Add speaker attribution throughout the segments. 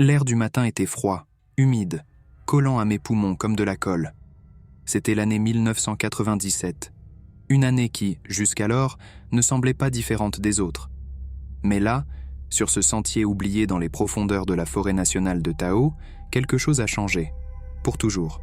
Speaker 1: L'air du matin était froid, humide, collant à mes poumons comme de la colle. C'était l'année 1997, une année qui, jusqu'alors, ne semblait pas différente des autres. Mais là, sur ce sentier oublié dans les profondeurs de la forêt nationale de Tahoe, quelque chose a changé, pour toujours.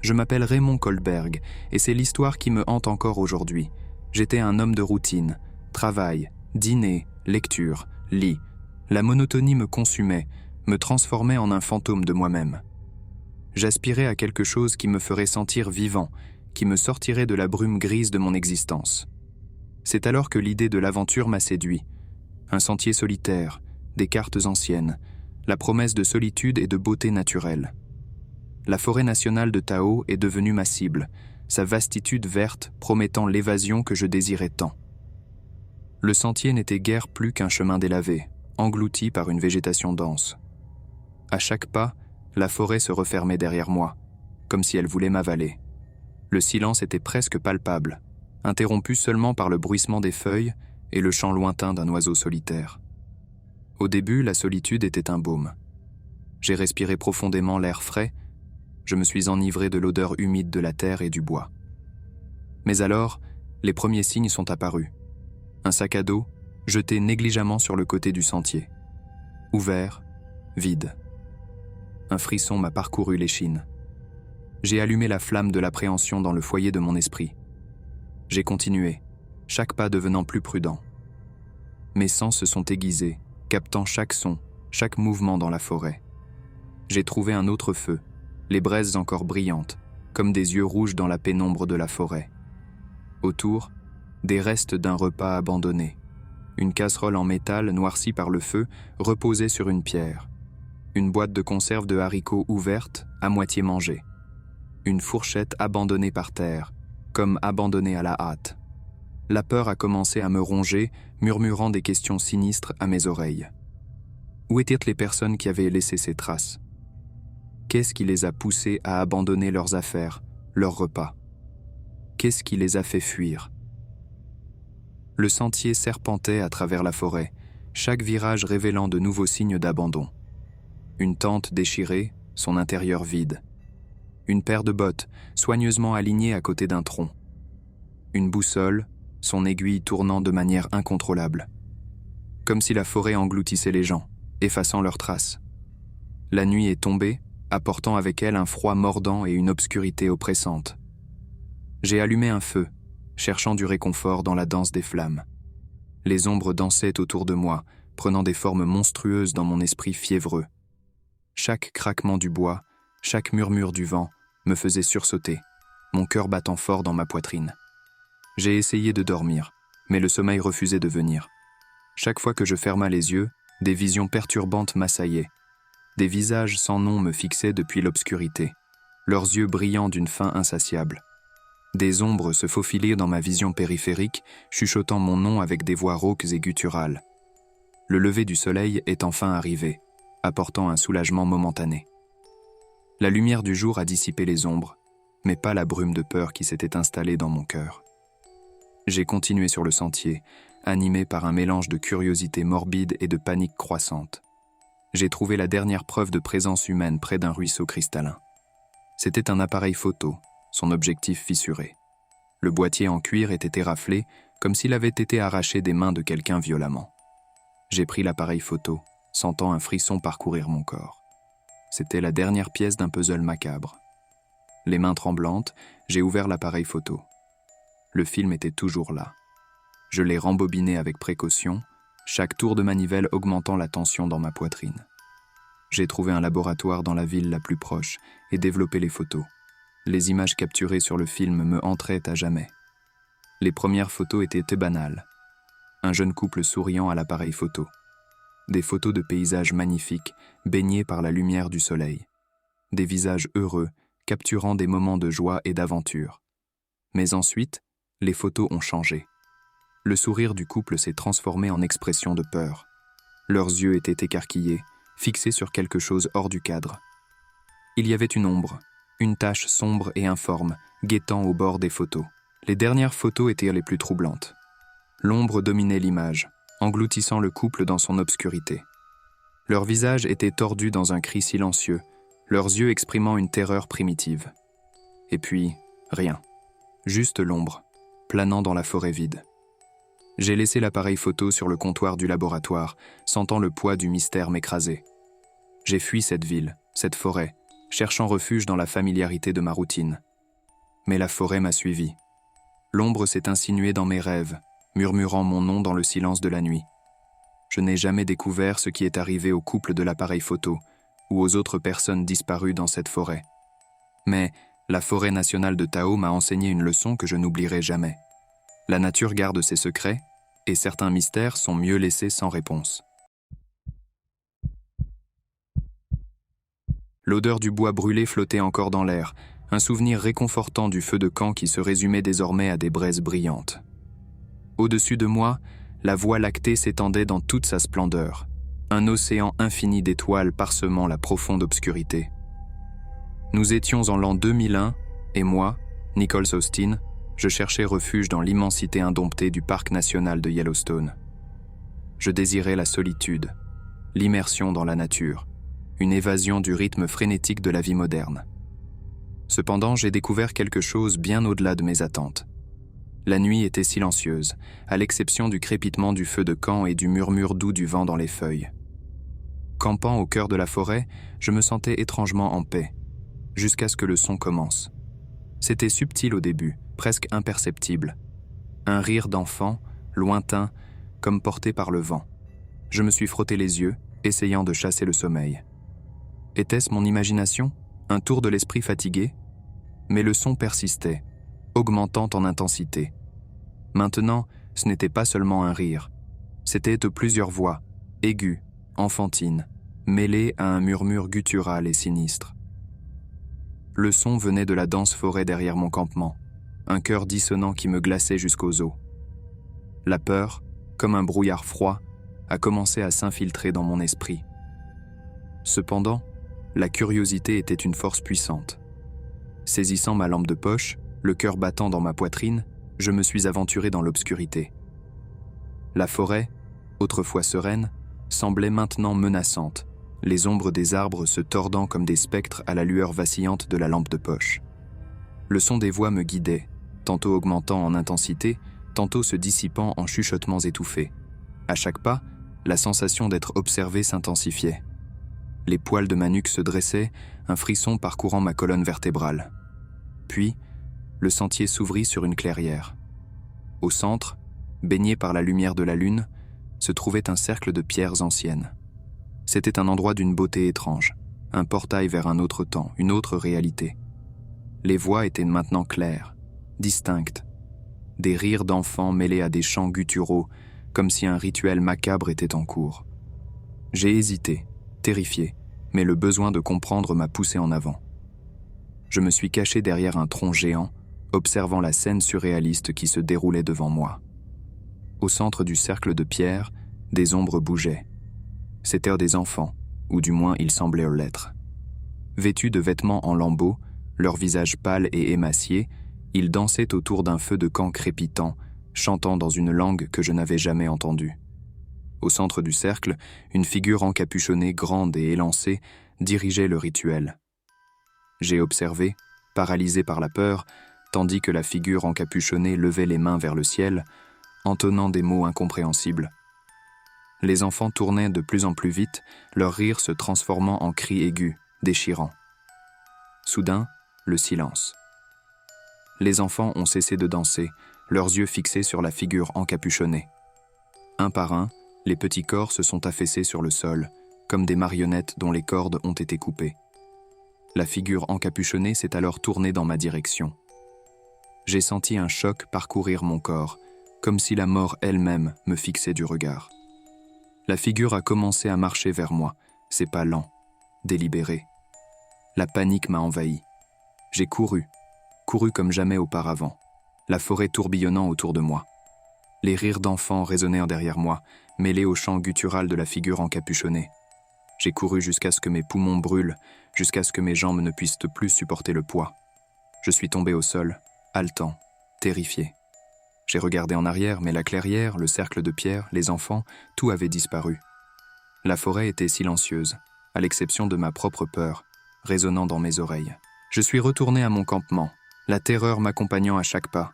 Speaker 1: Je m'appelle Raymond Kohlberg, et c'est l'histoire qui me hante encore aujourd'hui. J'étais un homme de routine, travail, dîner, lecture, lit. La monotonie me consumait, me transformait en un fantôme de moi-même. J'aspirais à quelque chose qui me ferait sentir vivant, qui me sortirait de la brume grise de mon existence. C'est alors que l'idée de l'aventure m'a séduit. Un sentier solitaire, des cartes anciennes, la promesse de solitude et de beauté naturelle. La forêt nationale de Tahoe est devenue ma cible, sa vastitude verte promettant l'évasion que je désirais tant. Le sentier n'était guère plus qu'un chemin délavé, englouti par une végétation dense. À chaque pas, la forêt se refermait derrière moi, comme si elle voulait m'avaler. Le silence était presque palpable, interrompu seulement par le bruissement des feuilles et le chant lointain d'un oiseau solitaire. Au début, la solitude était un baume. J'ai respiré profondément l'air frais, je me suis enivré de l'odeur humide de la terre et du bois. Mais alors, les premiers signes sont apparus. Un sac à dos, jeté négligemment sur le côté du sentier. Ouvert, vide. Un frisson m'a parcouru l'échine. J'ai allumé la flamme de l'appréhension dans le foyer de mon esprit. J'ai continué, chaque pas devenant plus prudent. Mes sens se sont aiguisés, captant chaque son, chaque mouvement dans la forêt. J'ai trouvé un autre feu, les braises encore brillantes, comme des yeux rouges dans la pénombre de la forêt. Autour, des restes d'un repas abandonné. Une casserole en métal noircie par le feu reposait sur une pierre. Une boîte de conserve de haricots ouverte, à moitié mangée. Une fourchette abandonnée par terre, comme abandonnée à la hâte. La peur a commencé à me ronger, murmurant des questions sinistres à mes oreilles. Où étaient les personnes qui avaient laissé ces traces? Qu'est-ce qui les a poussés à abandonner leurs affaires, leurs repas? Qu'est-ce qui les a fait fuir? Le sentier serpentait à travers la forêt, chaque virage révélant de nouveaux signes d'abandon. Une tente déchirée, son intérieur vide. Une paire de bottes, soigneusement alignées à côté d'un tronc. Une boussole, son aiguille tournant de manière incontrôlable. Comme si la forêt engloutissait les gens, effaçant leurs traces. La nuit est tombée, apportant avec elle un froid mordant et une obscurité oppressante. J'ai allumé un feu, cherchant du réconfort dans la danse des flammes. Les ombres dansaient autour de moi, prenant des formes monstrueuses dans mon esprit fiévreux. Chaque craquement du bois, chaque murmure du vent me faisait sursauter, mon cœur battant fort dans ma poitrine. J'ai essayé de dormir, mais le sommeil refusait de venir. Chaque fois que je fermais les yeux, des visions perturbantes m'assaillaient. Des visages sans nom me fixaient depuis l'obscurité, leurs yeux brillants d'une faim insatiable. Des ombres se faufilaient dans ma vision périphérique, chuchotant mon nom avec des voix rauques et gutturales. Le lever du soleil est enfin arrivé, apportant un soulagement momentané. La lumière du jour a dissipé les ombres, mais pas la brume de peur qui s'était installée dans mon cœur. J'ai continué sur le sentier, animé par un mélange de curiosité morbide et de panique croissante. J'ai trouvé la dernière preuve de présence humaine près d'un ruisseau cristallin. C'était un appareil photo, son objectif fissuré. Le boîtier en cuir était éraflé, comme s'il avait été arraché des mains de quelqu'un violemment. J'ai pris l'appareil photo, sentant un frisson parcourir mon corps. C'était la dernière pièce d'un puzzle macabre. Les mains tremblantes, j'ai ouvert l'appareil photo. Le film était toujours là. Je l'ai rembobiné avec précaution, chaque tour de manivelle augmentant la tension dans ma poitrine. J'ai trouvé un laboratoire dans la ville la plus proche et développé les photos. Les images capturées sur le film me hantraient à jamais. Les premières photos étaient banales. Un jeune couple souriant à l'appareil photo. Des photos de paysages magnifiques, baignés par la lumière du soleil. Des visages heureux, capturant des moments de joie et d'aventure. Mais ensuite, les photos ont changé. Le sourire du couple s'est transformé en expression de peur. Leurs yeux étaient écarquillés, fixés sur quelque chose hors du cadre. Il y avait une ombre, une tache sombre et informe, guettant au bord des photos. Les dernières photos étaient les plus troublantes. L'ombre dominait l'image, engloutissant le couple dans son obscurité. Leurs visages étaient tordus dans un cri silencieux, leurs yeux exprimant une terreur primitive. Et puis, rien. Juste l'ombre, planant dans la forêt vide. J'ai laissé l'appareil photo sur le comptoir du laboratoire, sentant le poids du mystère m'écraser. J'ai fui cette ville, cette forêt, cherchant refuge dans la familiarité de ma routine. Mais la forêt m'a suivi. L'ombre s'est insinuée dans mes rêves, murmurant mon nom dans le silence de la nuit. Je n'ai jamais découvert ce qui est arrivé au couple de l'appareil photo ou aux autres personnes disparues dans cette forêt. Mais la forêt nationale de Tahoe m'a enseigné une leçon que je n'oublierai jamais. La nature garde ses secrets, et certains mystères sont mieux laissés sans réponse. L'odeur du bois brûlé flottait encore dans l'air, un souvenir réconfortant du feu de camp qui se résumait désormais à des braises brillantes. Au-dessus de moi, la Voie lactée s'étendait dans toute sa splendeur, un océan infini d'étoiles parsemant la profonde obscurité. Nous étions en l'an 2001, et moi, Nichols Austin, je cherchais refuge dans l'immensité indomptée du parc national de Yellowstone. Je désirais la solitude, l'immersion dans la nature, une évasion du rythme frénétique de la vie moderne. Cependant, j'ai découvert quelque chose bien au-delà de mes attentes. La nuit était silencieuse, à l'exception du crépitement du feu de camp et du murmure doux du vent dans les feuilles. Campant au cœur de la forêt, je me sentais étrangement en paix, jusqu'à ce que le son commence. C'était subtil au début, presque imperceptible. Un rire d'enfant, lointain, comme porté par le vent. Je me suis frotté les yeux, essayant de chasser le sommeil. Était-ce mon imagination, un tour de l'esprit fatigué? Mais le son persistait, augmentant en intensité. Maintenant, ce n'était pas seulement un rire. C'était de plusieurs voix, aiguës, enfantines, mêlées à un murmure guttural et sinistre. Le son venait de la dense forêt derrière mon campement, un chœur dissonant qui me glaçait jusqu'aux os. La peur, comme un brouillard froid, a commencé à s'infiltrer dans mon esprit. Cependant, la curiosité était une force puissante. Saisissant ma lampe de poche, le cœur battant dans ma poitrine, je me suis aventuré dans l'obscurité. La forêt, autrefois sereine, semblait maintenant menaçante, les ombres des arbres se tordant comme des spectres à la lueur vacillante de la lampe de poche. Le son des voix me guidait, tantôt augmentant en intensité, tantôt se dissipant en chuchotements étouffés. À chaque pas, la sensation d'être observé s'intensifiait. Les poils de ma nuque se dressaient, un frisson parcourant ma colonne vertébrale. Puis, le sentier s'ouvrit sur une clairière. Au centre, baigné par la lumière de la lune, se trouvait un cercle de pierres anciennes. C'était un endroit d'une beauté étrange, un portail vers un autre temps, une autre réalité. Les voix étaient maintenant claires, distinctes. Des rires d'enfants mêlés à des chants gutturaux, comme si un rituel macabre était en cours. J'ai hésité, terrifié, mais le besoin de comprendre m'a poussé en avant. Je me suis caché derrière un tronc géant, observant la scène surréaliste qui se déroulait devant moi. Au centre du cercle de pierre, des ombres bougeaient. C'étaient des enfants, ou du moins ils semblaient l'être. Vêtus de vêtements en lambeaux, leurs visages pâles et émaciés, ils dansaient autour d'un feu de camp crépitant, chantant dans une langue que je n'avais jamais entendue. Au centre du cercle, une figure encapuchonnée, grande et élancée, dirigeait le rituel. J'ai observé, paralysé par la peur, tandis que la figure encapuchonnée levait les mains vers le ciel, entonnant des mots incompréhensibles. Les enfants tournaient de plus en plus vite, leur rire se transformant en cris aigus, déchirants. Soudain, le silence. Les enfants ont cessé de danser, leurs yeux fixés sur la figure encapuchonnée. Un par un, les petits corps se sont affaissés sur le sol, comme des marionnettes dont les cordes ont été coupées. La figure encapuchonnée s'est alors tournée dans ma direction. J'ai senti un choc parcourir mon corps, comme si la mort elle-même me fixait du regard. La figure a commencé à marcher vers moi, ses pas lents, délibérés. La panique m'a envahi. J'ai couru comme jamais auparavant, la forêt tourbillonnant autour de moi. Les rires d'enfants résonnèrent derrière moi, mêlés au chant guttural de la figure encapuchonnée. J'ai couru jusqu'à ce que mes poumons brûlent, jusqu'à ce que mes jambes ne puissent plus supporter le poids. Je suis tombé au sol, haletant, terrifié. J'ai regardé en arrière, mais la clairière, le cercle de pierre, les enfants, tout avait disparu. La forêt était silencieuse, à l'exception de ma propre peur, résonnant dans mes oreilles. Je suis retourné à mon campement, la terreur m'accompagnant à chaque pas.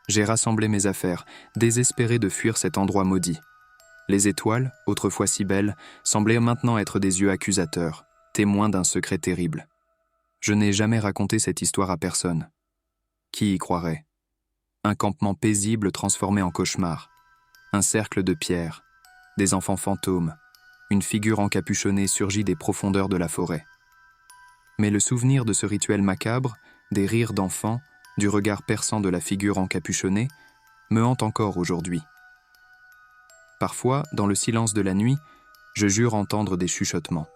Speaker 1: J'ai rassemblé mes affaires, désespéré de fuir cet endroit maudit. Les étoiles, autrefois si belles, semblaient maintenant être des yeux accusateurs, témoins d'un secret terrible. Je n'ai jamais raconté cette histoire à personne. Qui y croirait? Un campement paisible transformé en cauchemar. Un cercle de pierres, des enfants fantômes, une figure encapuchonnée surgit des profondeurs de la forêt. Mais le souvenir de ce rituel macabre, des rires d'enfants, du regard perçant de la figure encapuchonnée, me hante encore aujourd'hui. Parfois, dans le silence de la nuit, je jure entendre des chuchotements.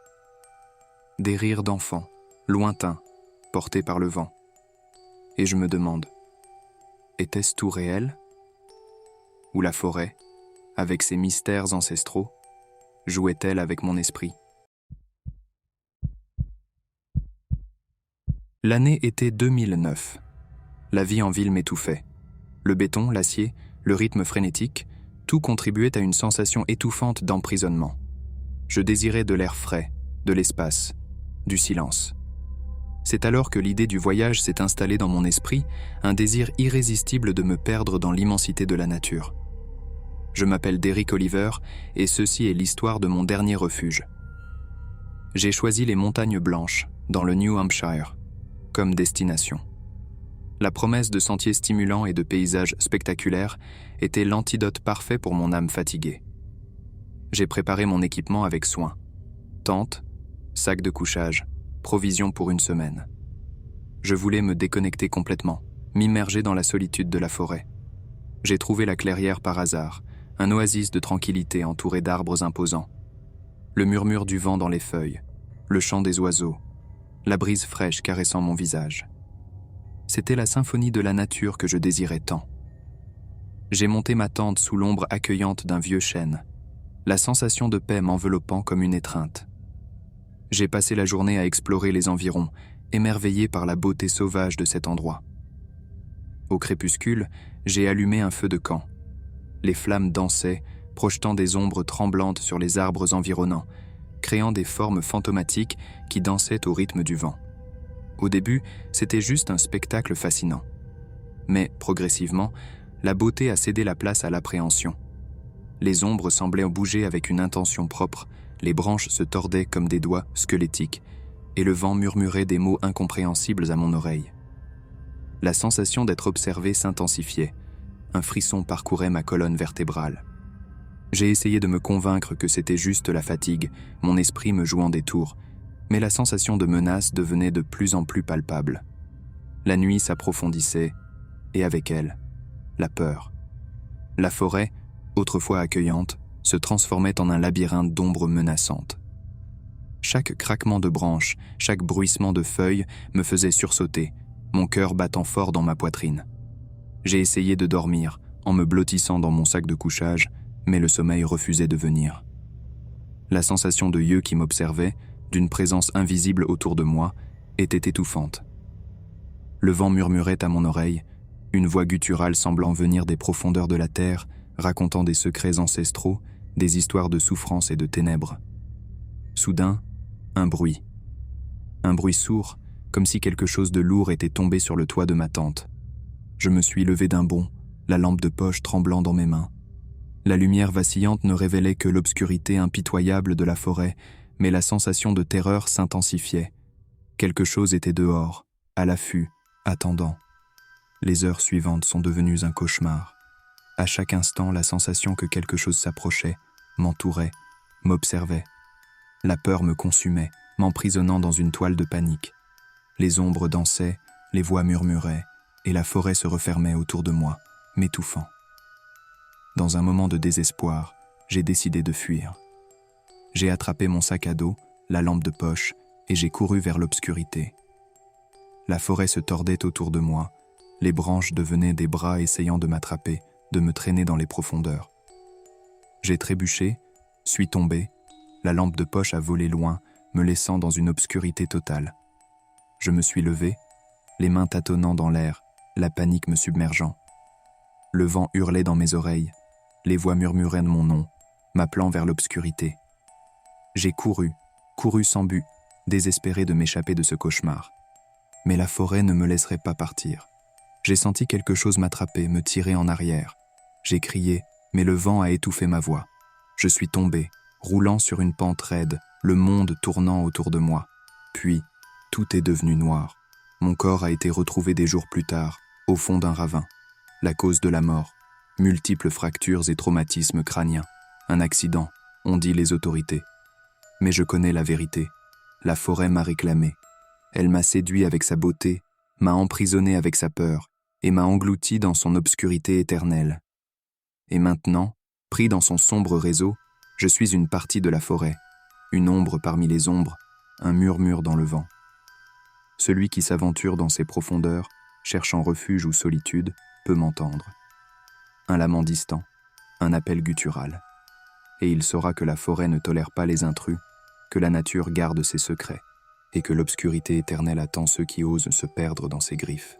Speaker 1: Des rires d'enfants, lointains, portés par le vent. Et je me demande, était-ce tout réel? Ou la forêt, avec ses mystères ancestraux, jouait-elle avec mon esprit? L'année était 2009. La vie en ville m'étouffait. Le béton, l'acier, le rythme frénétique, tout contribuait à une sensation étouffante d'emprisonnement. Je désirais de l'air frais, de l'espace, du silence. C'est alors que l'idée du voyage s'est installée dans mon esprit, un désir irrésistible de me perdre dans l'immensité de la nature. Je m'appelle Derek Oliver et ceci est l'histoire de mon dernier refuge. J'ai choisi les montagnes blanches, dans le New Hampshire, comme destination. La promesse de sentiers stimulants et de paysages spectaculaires était l'antidote parfait pour mon âme fatiguée. J'ai préparé mon équipement avec soin. Tente, sac de couchage, provisions pour une semaine. Je voulais me déconnecter complètement, m'immerger dans la solitude de la forêt. J'ai trouvé la clairière par hasard, un oasis de tranquillité entouré d'arbres imposants. Le murmure du vent dans les feuilles, le chant des oiseaux, la brise fraîche caressant mon visage. C'était la symphonie de la nature que je désirais tant. J'ai monté ma tente sous l'ombre accueillante d'un vieux chêne, la sensation de paix m'enveloppant comme une étreinte. J'ai passé la journée à explorer les environs, émerveillé par la beauté sauvage de cet endroit. Au crépuscule, j'ai allumé un feu de camp. Les flammes dansaient, projetant des ombres tremblantes sur les arbres environnants, créant des formes fantomatiques qui dansaient au rythme du vent. Au début, c'était juste un spectacle fascinant. Mais, progressivement, la beauté a cédé la place à l'appréhension. Les ombres semblaient bouger avec une intention propre, les branches se tordaient comme des doigts squelettiques, et le vent murmurait des mots incompréhensibles à mon oreille. La sensation d'être observé s'intensifiait. Un frisson parcourait ma colonne vertébrale. J'ai essayé de me convaincre que c'était juste la fatigue, mon esprit me jouant des tours, mais la sensation de menace devenait de plus en plus palpable. La nuit s'approfondissait, et avec elle, la peur. La forêt, autrefois accueillante, se transformait en un labyrinthe d'ombres menaçantes. Chaque craquement de branches, chaque bruissement de feuilles me faisait sursauter, mon cœur battant fort dans ma poitrine. J'ai essayé de dormir, en me blottissant dans mon sac de couchage, mais le sommeil refusait de venir. La sensation de yeux qui m'observaient, d'une présence invisible autour de moi, était étouffante. Le vent murmurait à mon oreille, une voix gutturale semblant venir des profondeurs de la terre, racontant des secrets ancestraux, des histoires de souffrance et de ténèbres. Soudain, un bruit. Un bruit sourd, comme si quelque chose de lourd était tombé sur le toit de ma tente. Je me suis levé d'un bond, la lampe de poche tremblant dans mes mains. La lumière vacillante ne révélait que l'obscurité impitoyable de la forêt, mais la sensation de terreur s'intensifiait. Quelque chose était dehors, à l'affût, attendant. Les heures suivantes sont devenues un cauchemar. À chaque instant, la sensation que quelque chose s'approchait, m'entourait, m'observait. La peur me consumait, m'emprisonnant dans une toile de panique. Les ombres dansaient, les voix murmuraient, et la forêt se refermait autour de moi, m'étouffant. Dans un moment de désespoir, j'ai décidé de fuir. J'ai attrapé mon sac à dos, la lampe de poche, et j'ai couru vers l'obscurité. La forêt se tordait autour de moi, les branches devenaient des bras essayant de m'attraper, de me traîner dans les profondeurs. J'ai trébuché, suis tombé, la lampe de poche a volé loin, me laissant dans une obscurité totale. Je me suis levé, les mains tâtonnant dans l'air, la panique me submergeant. Le vent hurlait dans mes oreilles, les voix murmuraient mon nom, m'appelant vers l'obscurité. J'ai couru sans but, désespéré de m'échapper de ce cauchemar. Mais la forêt ne me laisserait pas partir. J'ai senti quelque chose m'attraper, me tirer en arrière. J'ai crié, mais le vent a étouffé ma voix. Je suis tombé, roulant sur une pente raide, le monde tournant autour de moi. Puis, tout est devenu noir. Mon corps a été retrouvé des jours plus tard, au fond d'un ravin. La cause de la mort, multiples fractures et traumatismes crâniens. Un accident, ont dit les autorités. Mais je connais la vérité. La forêt m'a réclamé. Elle m'a séduit avec sa beauté, m'a emprisonné avec sa peur, et m'a englouti dans son obscurité éternelle. Et maintenant, pris dans son sombre réseau, je suis une partie de la forêt, une ombre parmi les ombres, un murmure dans le vent. Celui qui s'aventure dans ses profondeurs, cherchant refuge ou solitude, peut m'entendre. Un lament distant, un appel guttural. Et il saura que la forêt ne tolère pas les intrus, que la nature garde ses secrets, et que l'obscurité éternelle attend ceux qui osent se perdre dans ses griffes.